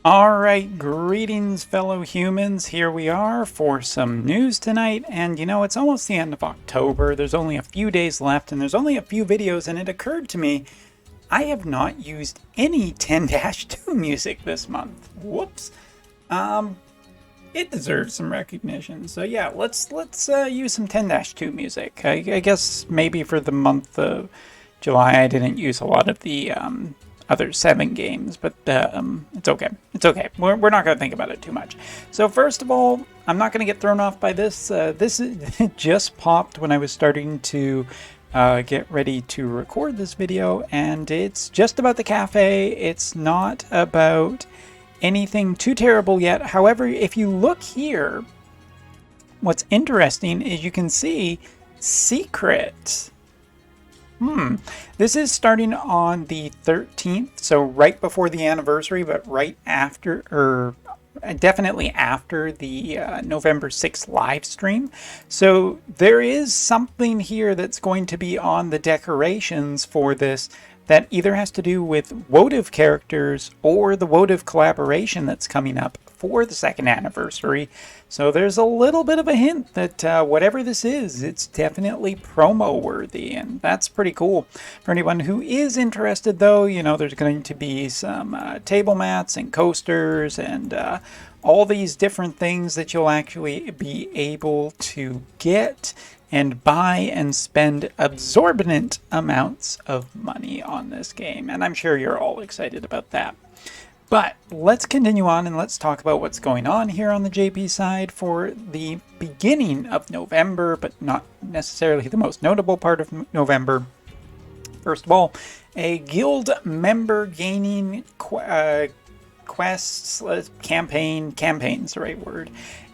Alright, greetings fellow humans. Here we are for some news tonight, and it's almost the end of October. There's only a few days left, and there's only a few videos, and it occurred to me, I have not used any 10-2 music this month. Whoops. It deserves some recognition. So yeah, let's use some 10-2 music. I guess maybe for the month of July I didn't use a lot of the other 7 games, but it's okay. It's okay. We're not going to think about it too much. So first of all, I'm not going to get thrown off by this. This just popped when I was starting to get ready to record this video, and it's just about the cafe. It's not about anything too terrible yet. However, if you look here, what's interesting is you can see secret. This is starting on the 13th, so right before the anniversary, but right after, or definitely after the November 6th live stream. So there is something here that's going to be on the decorations for this that either has to do with Wotv characters or the Wotv collaboration that's coming up for the 2nd anniversary. So there's a little bit of a hint that whatever this is, it's definitely promo worthy, and that's pretty cool. For anyone who is interested though, there's going to be some table mats and coasters and all these different things that you'll actually be able to get and buy and spend exorbitant amounts of money on this game. And I'm sure you're all excited about that. But let's continue on and let's talk about what's going on here on the JP side for the beginning of November, but not necessarily the most notable part of November. First of all, a guild member gaining quests, campaign's the right word,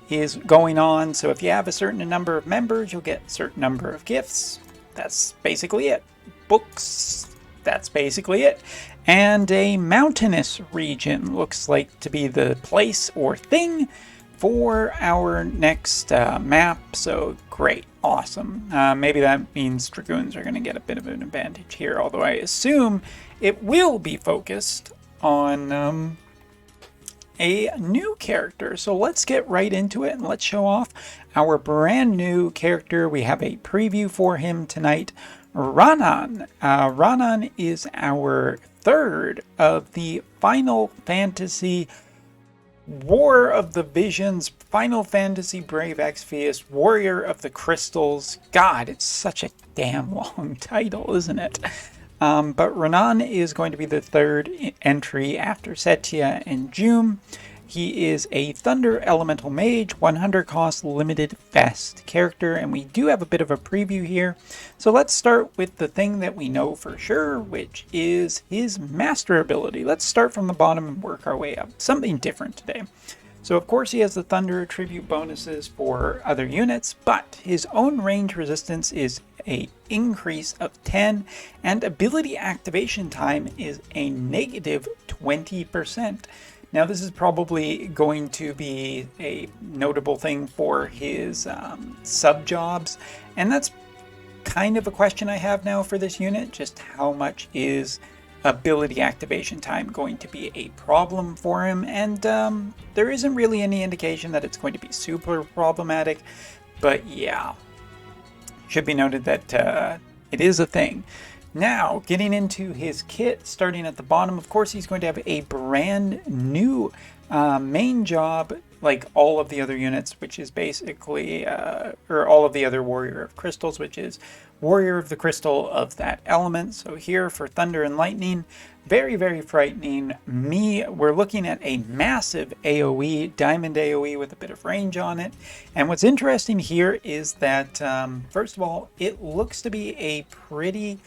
is going on. So if you have a certain number of members, you'll get a certain number of gifts. That's basically it. Books, that's basically it. And a mountainous region looks like to be the place or thing for our next map. So great, awesome. Maybe that means Dragoons are going to get a bit of an advantage here, although I assume it will be focused on a new character. So let's get right into it and let's show off our brand new character. We have a preview for him tonight, Ranan. Ranan is our 3rd of the Final Fantasy War of the Visions, Final Fantasy Brave Exvius, Warrior of the Crystals. God, it's such a damn long title, isn't it? But Ranan is going to be the 3rd entry after Setia and June. He is a Thunder Elemental Mage, 100 cost limited fest character, and we do have a bit of a preview here. So let's start with the thing that we know for sure, which is his master ability. Let's start from the bottom and work our way up. Something different today. So of course he has the Thunder attribute bonuses for other units, but his own range resistance is a increase of 10, and ability activation time is a negative 20%. Now this is probably going to be a notable thing for his sub-jobs, and that's kind of a question I have now for this unit. Just how much is ability activation time going to be a problem for him? And there isn't really any indication that it's going to be super problematic, but yeah. Should be noted that it is a thing. Now, getting into his kit, starting at the bottom, of course he's going to have a brand new main job, like all of the other units, which is basically, or all of the other Warrior of Crystals, which is Warrior of the Crystal of that element. So here for Thunder and Lightning, very, very frightening. We're looking at a massive AoE, Diamond AoE with a bit of range on it. And what's interesting here is that, first of all, it looks to be a pretty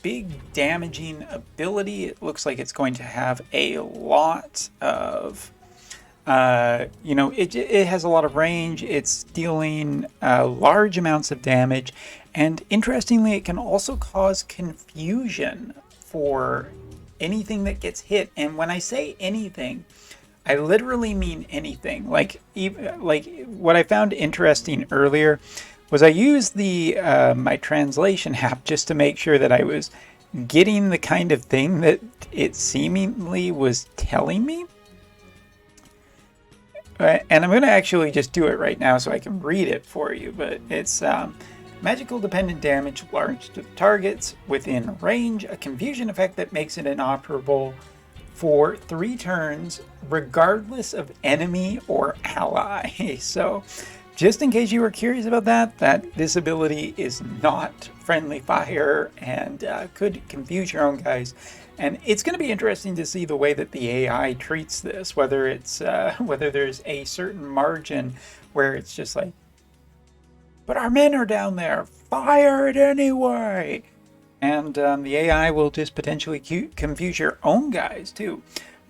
big damaging ability. It looks like it's going to have a lot of, it has a lot of range. It's dealing large amounts of damage. And interestingly, it can also cause confusion for anything that gets hit. And when I say anything, I literally mean anything. Like what I found interesting earlier was I used the my translation app just to make sure that I was getting the kind of thing that it seemingly was telling me. And I'm going to actually just do it right now so I can read it for you. But it's magical dependent damage large to targets within range, a confusion effect that makes it inoperable for 3 turns, regardless of enemy or ally. So, just in case you were curious about that this ability is not friendly fire and could confuse your own guys. And it's going to be interesting to see the way that the AI treats this, whether it's whether there's a certain margin where it's just like, but our men are down there, fire it anyway. And the AI will just potentially confuse your own guys too.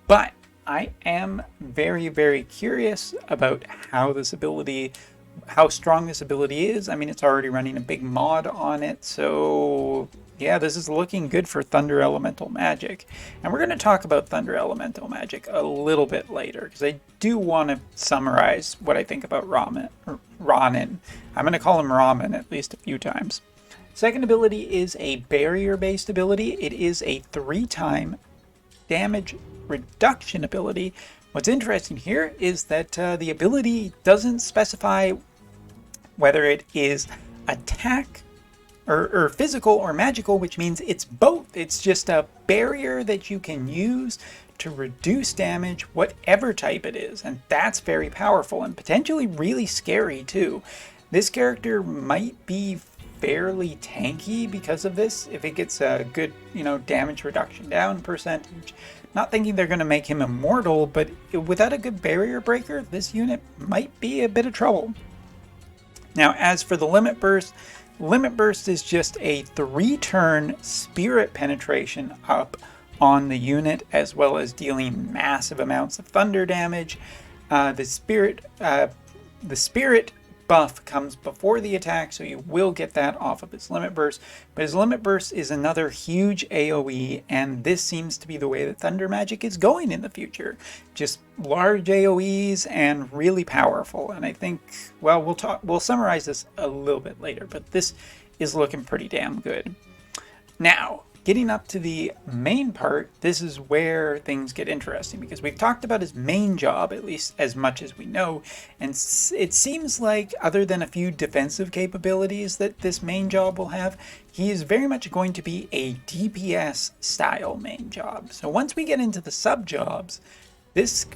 But I am very, very curious about how strong this ability is. I mean, it's already running a big mod on it, so yeah, this is looking good for Thunder Elemental Magic. And we're going to talk about Thunder Elemental Magic a little bit later, because I do want to summarize what I think about Ranan. I'm going to call him Ramen at least a few times. Second ability is a barrier-based ability. It is a 3-time damage reduction ability. What's interesting here is that the ability doesn't specify whether it is attack or physical or magical, which means it's both. It's just a barrier that you can use to reduce damage, whatever type it is. And that's very powerful and potentially really scary too. This character might be fairly tanky because of this, if it gets a good, damage reduction down percentage. Not thinking they're going to make him immortal, but without a good barrier breaker, this unit might be a bit of trouble. Now, as for the Limit Burst is just a 3-turn spirit penetration up on the unit, as well as dealing massive amounts of thunder damage. The spirit buff comes before the attack, so you will get that off of his Limit Burst. But his Limit Burst is another huge AoE, and this seems to be the way that Thunder Magic is going in the future. Just large AoEs and really powerful. And I think, well, we'll summarize this a little bit later, but this is looking pretty damn good. Now, getting up to the main part, this is where things get interesting, because we've talked about his main job, at least as much as we know, and it seems like, other than a few defensive capabilities that this main job will have, he is very much going to be a DPS style main job. So once we get into the sub jobs, this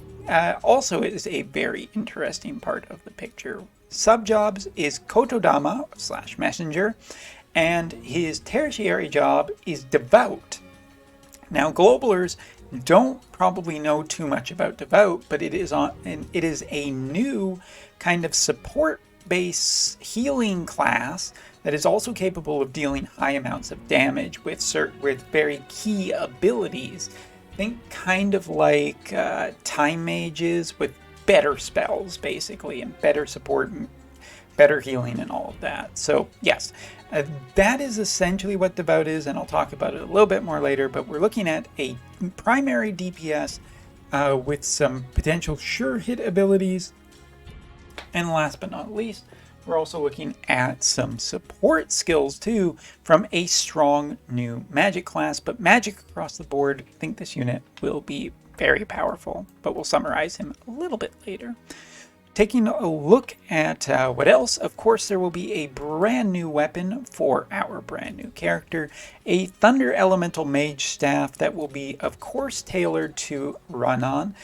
also is a very interesting part of the picture. Sub jobs is Kotodama / Messenger, and his tertiary job is Devout. Now, globalers don't probably know too much about Devout, but it is a new kind of support-based healing class that is also capable of dealing high amounts of damage with very key abilities. Think kind of like time mages with better spells, basically, and better support, and better healing, and all of that. So yes, that is essentially what Devout is, and I'll talk about it a little bit more later, but we're looking at a primary DPS with some potential sure hit abilities. And last but not least, we're also looking at some support skills too from a strong new magic class, but magic across the board. I think this unit will be very powerful, but we'll summarize him a little bit later. Taking a look at what else, of course, there will be a brand new weapon for our brand new character, a Thunder Elemental Mage Staff that will be, of course, tailored to Ranan,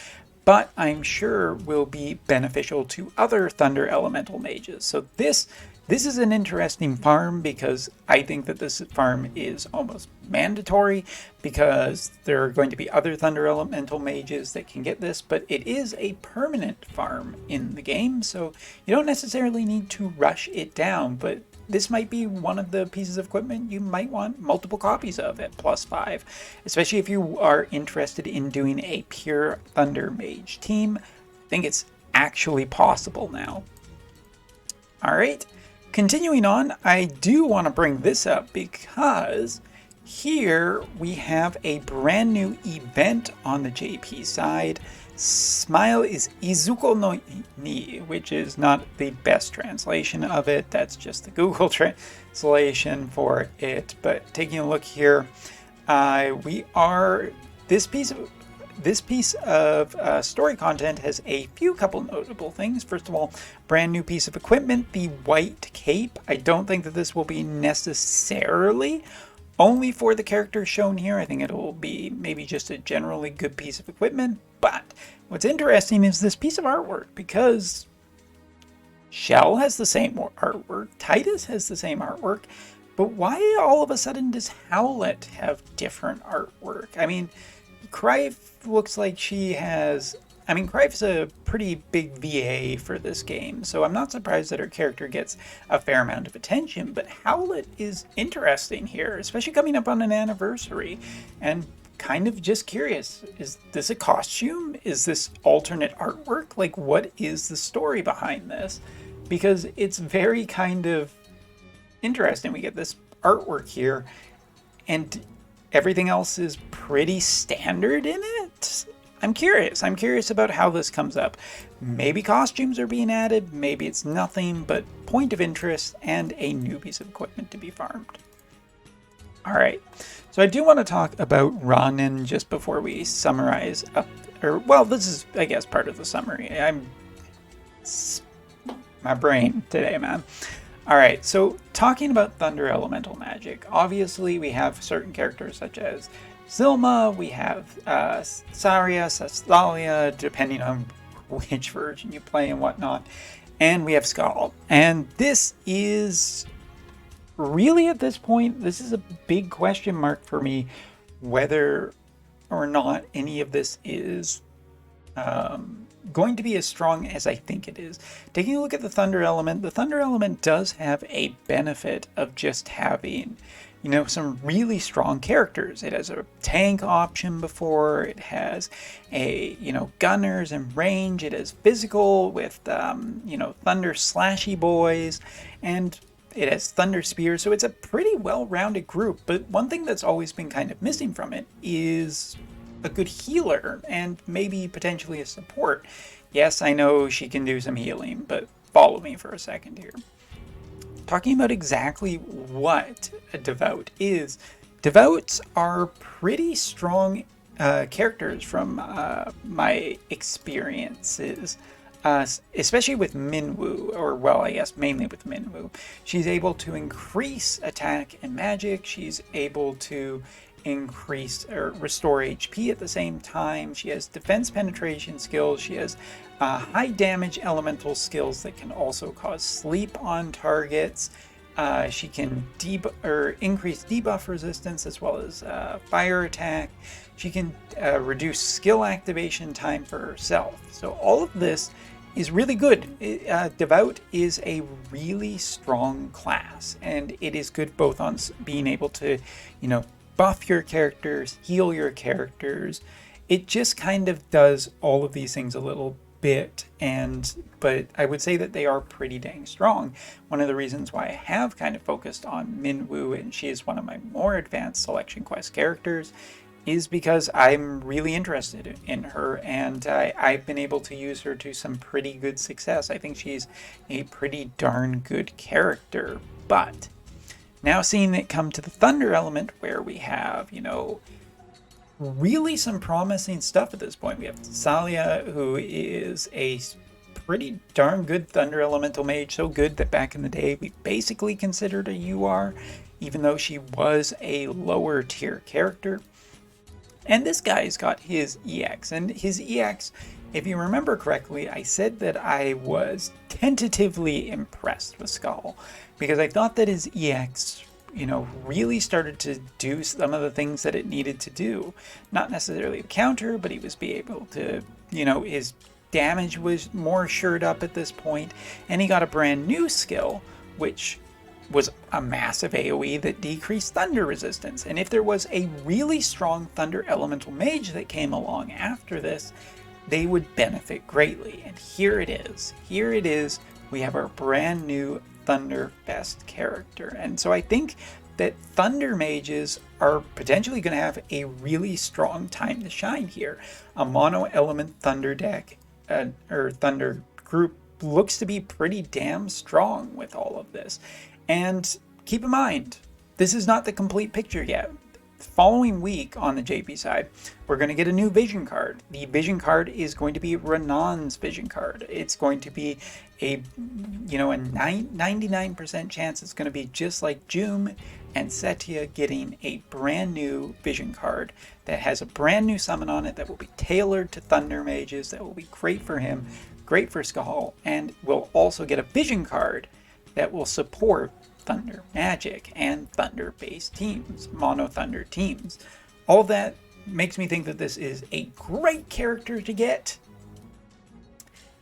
but I'm sure will be beneficial to other Thunder Elemental Mages. So this is an interesting farm, because I think that this farm is almost mandatory, because there are going to be other Thunder Elemental Mages that can get this, but it is a permanent farm in the game, so you don't necessarily need to rush it down, but this might be one of the pieces of equipment you might want multiple copies of at +5, especially if you are interested in doing a pure Thunder Mage team. I think it's actually possible now. Alright. Continuing on, I do want to bring this up because here we have a brand new event on the JP side. Smile is Izuko no Ni, which is not the best translation of it. That's just the Google translation for it. But taking a look here, We are this piece of story content has a couple notable things. First of all, brand new piece of equipment, the white cape. I don't think that this will be necessarily only for the characters shown here. I think it'll be maybe just a generally good piece of equipment. But what's interesting is this piece of artwork, because Shell has the same artwork, Titus has the same artwork, but why all of a sudden does Howlet have different artwork? I mean, Crive looks like she has... I mean, Crive's a pretty big VA for this game, so I'm not surprised that her character gets a fair amount of attention, but Howlet is interesting here, especially coming up on an anniversary, and kind of just curious, is this a costume? Is this alternate artwork? Like, what is the story behind this? Because it's very kind of interesting. We get this artwork here, and everything else is pretty standard in it. I'm curious about how this comes up. Maybe costumes are being added, maybe it's nothing but point of interest and a new piece of equipment to be farmed. Alright, so I do want to talk about Ranan just before we summarize up, well, this is, I guess, part of the summary. My brain today, man. Alright, so talking about Thunder Elemental magic, obviously we have certain characters such as Zilma, we have Saria, Sestalia, depending on which version you play and whatnot, and we have Skull. And this is really, at this point, this is a big question mark for me, whether or not any of this is going to be as strong as I think it is. Taking a look at the Thunder Element does have a benefit of just having, you know, some really strong characters. It has a tank option before, it has a, you know, gunners and range, it has physical with, you know, thunder slashy boys, and it has thunder spears, so it's a pretty well-rounded group. But one thing that's always been kind of missing from it is a good healer and maybe potentially a support. Yes, I know she can do some healing, but follow me for a second here. Talking about exactly what a Devout is. Devouts are pretty strong characters from my experiences, especially with Minwu, or well, I guess mainly with Minwu. She's able to increase attack and magic. She's able to increase or restore HP at the same time. She has defense penetration skills. She has high damage elemental skills that can also cause sleep on targets. She can increase debuff resistance as well as fire attack. She can reduce skill activation time for herself. So all of this is really good. Devout is a really strong class, and it is good both on being able to, you know, buff your characters, heal your characters. It just kind of does all of these things a little bit, but I would say that they are pretty dang strong. One of the reasons why I have kind of focused on Minwu, and she is one of my more advanced Selection Quest characters, is because I'm really interested in her, and I've been able to use her to some pretty good success. I think she's a pretty darn good character. But now seeing it come to the Thunder Element, where we have, you know, really some promising stuff at this point. We have Salia, who is a pretty darn good Thunder Elemental Mage, so good that back in the day we basically considered a UR, even though she was a lower tier character. And this guy's got his EX, and his EX, if you remember correctly, I said that I was tentatively impressed with Skull, because I thought that his EX, you know, really started to do some of the things that it needed to do. Not necessarily the counter, but he was be able to, you know, his damage was more shored up at this point, and he got a brand new skill, which was a massive AoE that decreased thunder resistance. And if there was a really strong Thunder Elemental Mage that came along after this, they would benefit greatly. And here it is. Here it is. We have our brand new Thunder Fest character. And so I think that Thunder Mages are potentially going to have a really strong time to shine here. A mono element Thunder deck, or Thunder group, looks to be pretty damn strong with all of this. And keep in mind, this is not the complete picture yet. following week on the JP side, we're going to get a new vision card. The vision card is going to be Ranan's vision card. It's going to be a 99% chance it's going to be just like Jum and Setia getting a brand new vision card that has a brand new summon on it that will be tailored to Thunder Mages, that will be great for him, great for Skull, and we'll also get a vision card that will support Thunder Magic and Thunder-based teams, Mono Thunder teams. All that makes me think that this is a great character to get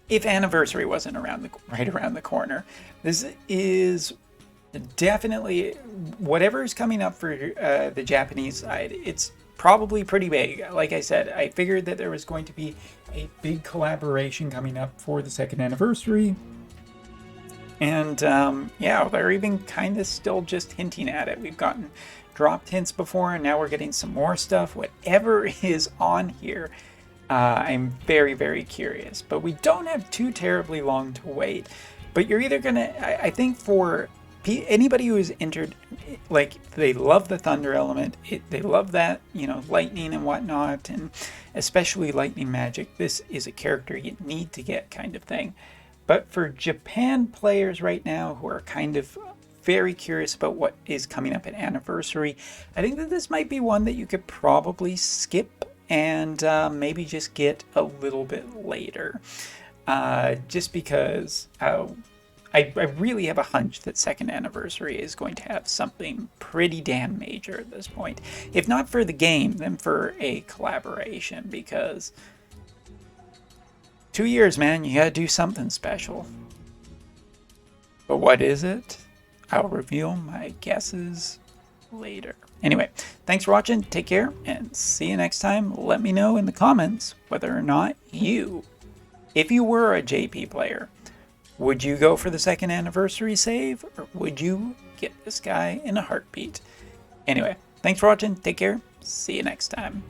if Anniversary wasn't right around the corner. This is definitely, whatever is coming up for the Japanese side, it's probably pretty big. Like I said, I figured that there was going to be a big collaboration coming up for the second anniversary. And yeah, they're even kind of still just hinting at it. We've gotten dropped hints before, and now we're getting some more stuff. Whatever is on here, I'm very, very curious. But we don't have too terribly long to wait. But you're either going to, I think for anybody who is entered, like, they love the Thunder element, they love that, lightning and whatnot, and especially lightning magic, this is a character you need to get kind of thing. But for Japan players right now who are kind of very curious about what is coming up at Anniversary, I think that this might be one that you could probably skip and maybe just get a little bit later. Just because I really have a hunch that second Anniversary is going to have something pretty damn major at this point. If not for the game, then for a collaboration, because 2 years, man, you gotta do something special. But what is it? I'll reveal my guesses later. Anyway, thanks for watching, take care, and see you next time. Let me know in the comments whether or not if you were a JP player, would you go for the second Anniversary save, or would you get this guy in a heartbeat? Anyway, thanks for watching, take care, see you next time.